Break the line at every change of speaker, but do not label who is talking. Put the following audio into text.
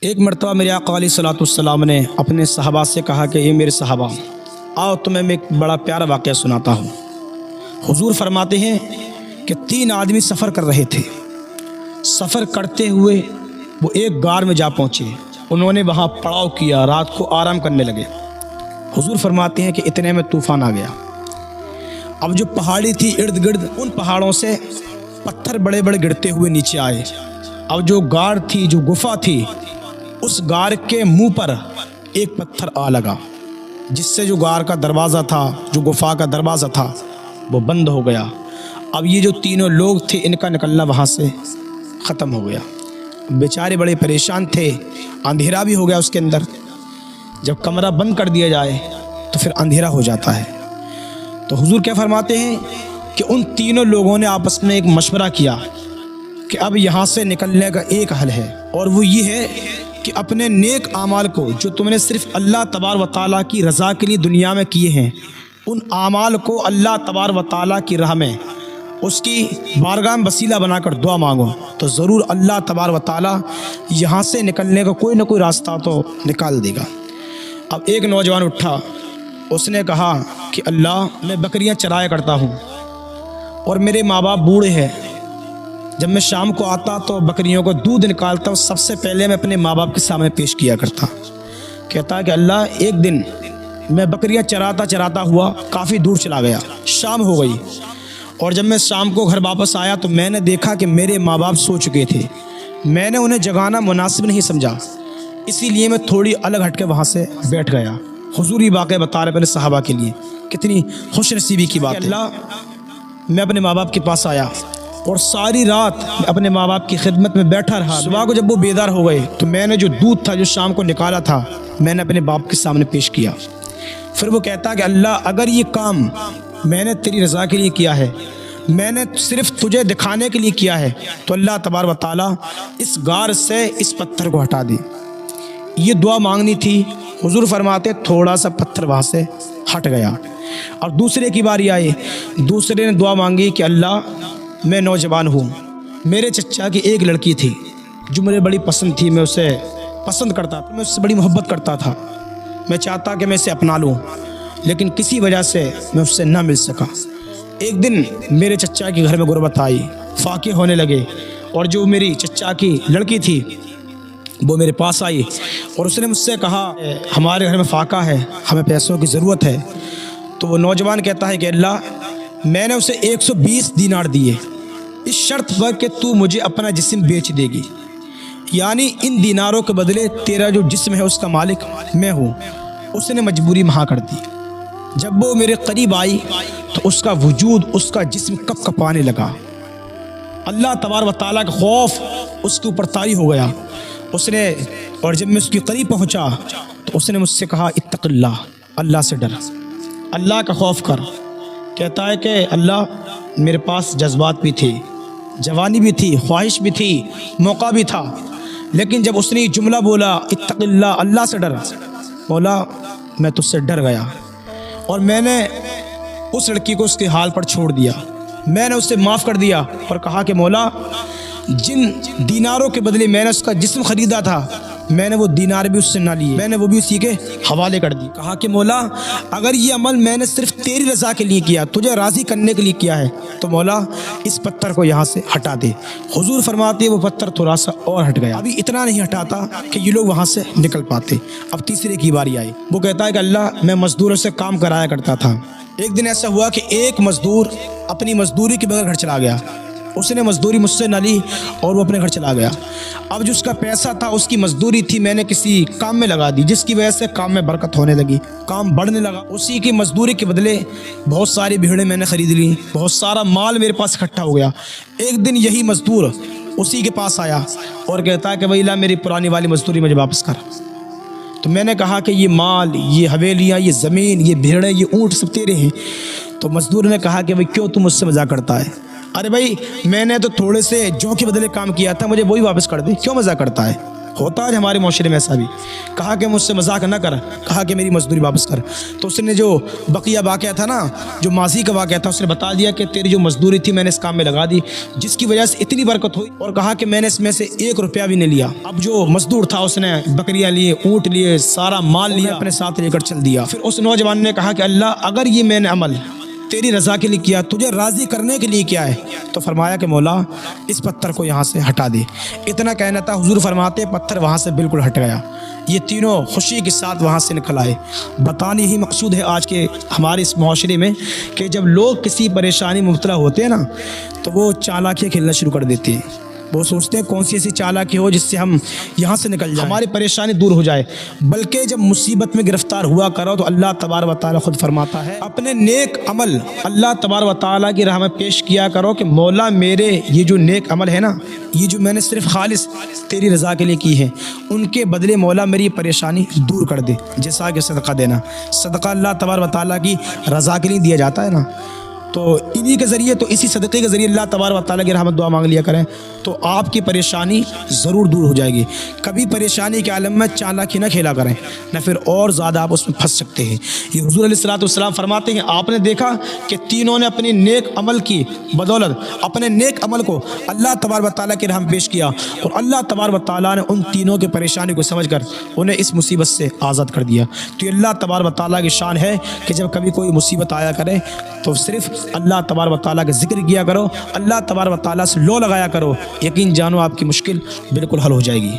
ایک مرتبہ میرے آقا علیہ الصلوۃ والسلام نے اپنے صحابہ سے کہا کہ یہ میرے صحابہ آؤ تمہیں میں ایک بڑا پیارا واقعہ سناتا ہوں۔ حضور فرماتے ہیں کہ 3 آدمی سفر کر رہے تھے۔ سفر کرتے ہوئے وہ ایک غار میں جا پہنچے، انہوں نے وہاں پڑاؤ کیا، رات کو آرام کرنے لگے۔ حضور فرماتے ہیں کہ اتنے میں طوفان آ گیا۔ اب جو پہاڑی تھی ارد گرد، ان پہاڑوں سے پتھر بڑے بڑے گرتے ہوئے نیچے آئے۔ اب جو غار تھی، جو گفا تھی، اس غار کے منہ پر ایک پتھر آ لگا، جس سے جو غار کا دروازہ تھا، جو گفا کا دروازہ تھا، وہ بند ہو گیا۔ اب یہ جو تینوں لوگ تھے، ان کا نکلنا وہاں سے ختم ہو گیا۔ بیچارے بڑے پریشان تھے، اندھیرا بھی ہو گیا اس کے اندر۔ جب کمرہ بند کر دیا جائے تو پھر اندھیرا ہو جاتا ہے۔ تو حضور کیا فرماتے ہیں کہ ان تینوں لوگوں نے آپس میں ایک مشورہ کیا کہ اب یہاں سے نکلنے کا ایک حل ہے، اور وہ یہ ہے کہ اپنے نیک اعمال کو جو تم نے صرف اللہ تبارک و تعالیٰ کی رضا کے لیے دنیا میں کیے ہیں، ان اعمال کو اللہ تبارک و تعالیٰ کی راہ میں اس کی بارگاہ میں وسیلہ بنا کر دعا مانگو، تو ضرور اللہ تبارک و تعالیٰ یہاں سے نکلنے کا کوئی نہ کوئی راستہ تو نکال دے گا۔ اب ایک نوجوان اٹھا، اس نے کہا کہ اللہ، میں بکریاں چرایا کرتا ہوں اور میرے ماں باپ بوڑھے ہیں۔ جب میں شام کو آتا تو بکریوں کو دودھ نکالتا ہوں، سب سے پہلے میں اپنے ماں باپ کے سامنے پیش کیا کرتا۔ کہتا کہ اللہ، ایک دن میں بکریاں چراتا ہوا کافی دور چلا گیا، شام ہو گئی، اور جب میں شام کو گھر واپس آیا تو میں نے دیکھا کہ میرے ماں باپ سو چکے تھے۔ میں نے انہیں جگانا مناسب نہیں سمجھا، اسی لیے میں تھوڑی الگ ہٹ کے وہاں سے بیٹھ گیا۔ حضور یہ واقعہ بتا رہے اپنے صحابہ کے لیے، کتنی خوش نصیبی کی بات ہے۔ اللہ، میں اپنے ماں باپ کے پاس آیا اور ساری رات اپنے ماں باپ کی خدمت میں بیٹھا رہا۔ صبح کو جب وہ بیدار ہو گئے تو میں نے جو دودھ تھا جو شام کو نکالا تھا، میں نے اپنے باپ کے سامنے پیش کیا۔ پھر وہ کہتا کہ اللہ، اگر یہ کام میں نے تیری رضا کے لیے کیا ہے، میں نے صرف تجھے دکھانے کے لیے کیا ہے، تو اللہ تبارک و تعالیٰ اس غار سے اس پتھر کو ہٹا دے۔ یہ دعا مانگنی تھی۔ حضور فرماتے تھوڑا سا پتھر وہاں سے ہٹ گیا، اور دوسرے کی باری آئی، دوسرے نے دعا مانگی کہ اللہ، میں نوجوان ہوں، میرے چچا کی ایک لڑکی تھی جو مجھے بڑی پسند تھی، میں اسے پسند کرتا تھا، میں اس سے بڑی محبت کرتا تھا، میں چاہتا کہ میں اسے اپنا لوں، لیکن کسی وجہ سے میں اس سے نہ مل سکا۔ ایک دن میرے چچا کے گھر میں غربت آئی، فاقے ہونے لگے، اور جو میری چچا کی لڑکی تھی وہ میرے پاس آئی اور اس نے مجھ سے کہا، ہمارے گھر میں فاقہ ہے، ہمیں پیسوں کی ضرورت ہے۔ تو وہ نوجوان کہتا ہے کہ اللہ، میں نے اسے 120 دینار دیے اس شرط پر کہ تو مجھے اپنا جسم بیچ دے گی، یعنی ان دیناروں کے بدلے تیرا جو جسم ہے اس کا مالک میں ہوں۔ اس نے مجبوری مہا کر دی۔ جب وہ میرے قریب آئی تو اس کا وجود، اس کا جسم کپ کپانے لگا۔ اللہ تبارک و تعالیٰ کا خوف اس کے اوپر طاری ہو گیا۔ اس نے، اور جب میں اس کے قریب پہنچا تو اس نے مجھ سے کہا، اتق اللہ، اللہ سے ڈر، اللہ کا خوف کر۔ کہتا ہے کہ اللہ، میرے پاس جذبات بھی تھے، جوانی بھی تھی، خواہش بھی تھی، موقع بھی تھا، لیکن جب اس نے یہ جملہ بولا، اتق اللہ، اللہ سے ڈر، مولا میں تجھ سے ڈر گیا، اور میں نے اس لڑکی کو اس کے حال پر چھوڑ دیا، میں نے اسے معاف کر دیا، اور کہا کہ مولا، جن دیناروں کے بدلے میں نے اس کا جسم خریدا تھا، میں نے وہ دینار بھی اس سے نہ لیے، میں نے وہ بھی اسی کے حوالے کر دی۔ کہا کہ مولا، اگر یہ عمل میں نے صرف تیری رضا کے لیے کیا، تجھے راضی کرنے کے لیے کیا ہے، تو مولا اس پتھر کو یہاں سے ہٹا دے۔ حضور فرماتے وہ پتھر تھوڑا سا اور ہٹ گیا، ابھی اتنا نہیں ہٹاتا کہ یہ لوگ وہاں سے نکل پاتے۔ اب تیسرے کی باری آئی، وہ کہتا ہے کہ اللہ، میں مزدوروں سے کام کرایا کرتا تھا۔ ایک دن ایسا ہوا کہ ایک مزدور اپنی مزدوری کے بغیر گھر چلا گیا، اس نے مزدوری مجھ سے نہ لی اور وہ اپنے گھر چلا گیا۔ اب جو اس کا پیسہ تھا، اس کی مزدوری تھی، میں نے کسی کام میں لگا دی، جس کی وجہ سے کام میں برکت ہونے لگی، کام بڑھنے لگا۔ اسی کی مزدوری کے بدلے بہت ساری بھیڑیں میں نے خرید لی، بہت سارا مال میرے پاس اکٹھا ہو گیا۔ ایک دن یہی مزدور اسی کے پاس آیا اور کہتا ہے کہ بھائی لا، میری پرانی والی مزدوری مجھے واپس کر۔ تو میں نے کہا کہ یہ مال، یہ حویلیاں، یہ زمین، یہ بھیڑیں، یہ اونٹ سب تیرے ہیں۔ تو مزدور نے کہا کہ بھائی کیوں تم مجھ سے مذاق کرتا ہے؟ ارے بھائی، میں نے تو تھوڑے سے جو کے بدلے کام کیا تھا، مجھے وہی واپس کر دے، کیوں مزاق کرتا ہے؟ ہوتا ہے ہمارے معاشرے میں ایسا بھی. کہا کہ مجھ سے مذاق نہ کر, کہا کہ میری مزدوری واپس کر. تو اس نے جو بقیہ واقعہ تھا نا, جو ماضی کا واقعہ تھا, اس نے بتا دیا کہ تیری جو مزدوری تھی میں نے اس کام میں لگا دی, جس کی وجہ سے اتنی برکت ہوئی. اور کہا کہ میں نے اس میں سے 1 روپیہ بھی نہیں لیا. اب جو مزدور تھا اس نے بکریاں لیے, اونٹ لیے, سارا مال لیا, اپنے ساتھ لے کر چل دیا. پھر اس نوجوان نے کہا کہ اللہ, اگر یہ میں نے عمل تیری رضا کے لیے کیا, تجھے راضی کرنے کے لیے کیا ہے, تو فرمایا کہ مولا اس پتھر کو یہاں سے ہٹا دے. اتنا کہنا تھا, حضور فرماتے پتھر وہاں سے بالکل ہٹ گیا. یہ تینوں خوشی کے ساتھ وہاں سے نکل آئے. بتانے ہی مقصود ہے آج کے ہمارے اس معاشرے میں کہ جب لوگ کسی پریشانی میں مبتلا ہوتے ہیں نا, تو وہ چالاکیاں کھیلنا شروع کر دیتے ہیں. وہ سوچتے ہیں کون سی ایسی چالاکی ہو جس سے ہم یہاں سے نکل جائیں, ہماری پریشانی دور ہو جائے. بلکہ جب مصیبت میں گرفتار ہوا کرو تو اللہ تبارک و تعالیٰ خود فرماتا ہے, اپنے نیک عمل اللہ تبارک و تعالیٰ کی راہ میں پیش کیا کرو کہ مولا میرے یہ جو نیک عمل ہے نا, یہ جو میں نے صرف خالص تیری رضا کے لیے کی ہے, ان کے بدلے مولا میری پریشانی دور کر دے. جیسا کہ صدقہ دینا, صدقہ اللہ تبارک و تعالیٰ کی رضا کے لیے دیا جاتا ہے نا, تو انہی کے ذریعے, تو اسی صدقے کے ذریعے اللہ تبارک و تعالیٰ کی رحمت دعا مانگ لیا کریں تو آپ کی پریشانی ضرور دور ہو جائے گی. کبھی پریشانی کے عالم میں چالاکی نہ کھیلا کریں, نہ پھر اور زیادہ آپ اس میں پھنس سکتے ہیں. یہ حضور علیہ السلام فرماتے ہیں, آپ نے دیکھا کہ تینوں نے اپنی نیک عمل کی بدولت اپنے نیک عمل کو اللہ تبارک و تعالیٰ کی راہ میں پیش کیا, اور اللہ تبارک و تعالیٰ نے ان تینوں کی پریشانی کو سمجھ کر انہیں اس مصیبت سے آزاد کر دیا. تو یہ اللہ تبارک و تعالیٰ کی شان ہے کہ جب کبھی کوئی مصیبت آیا کرے تو صرف اللہ تبارک و تعالیٰ کا ذکر کیا کرو, اللہ تبارک و تعالیٰ سے لو لگایا کرو, یقین جانو آپ کی مشکل بالکل حل ہو جائے گی.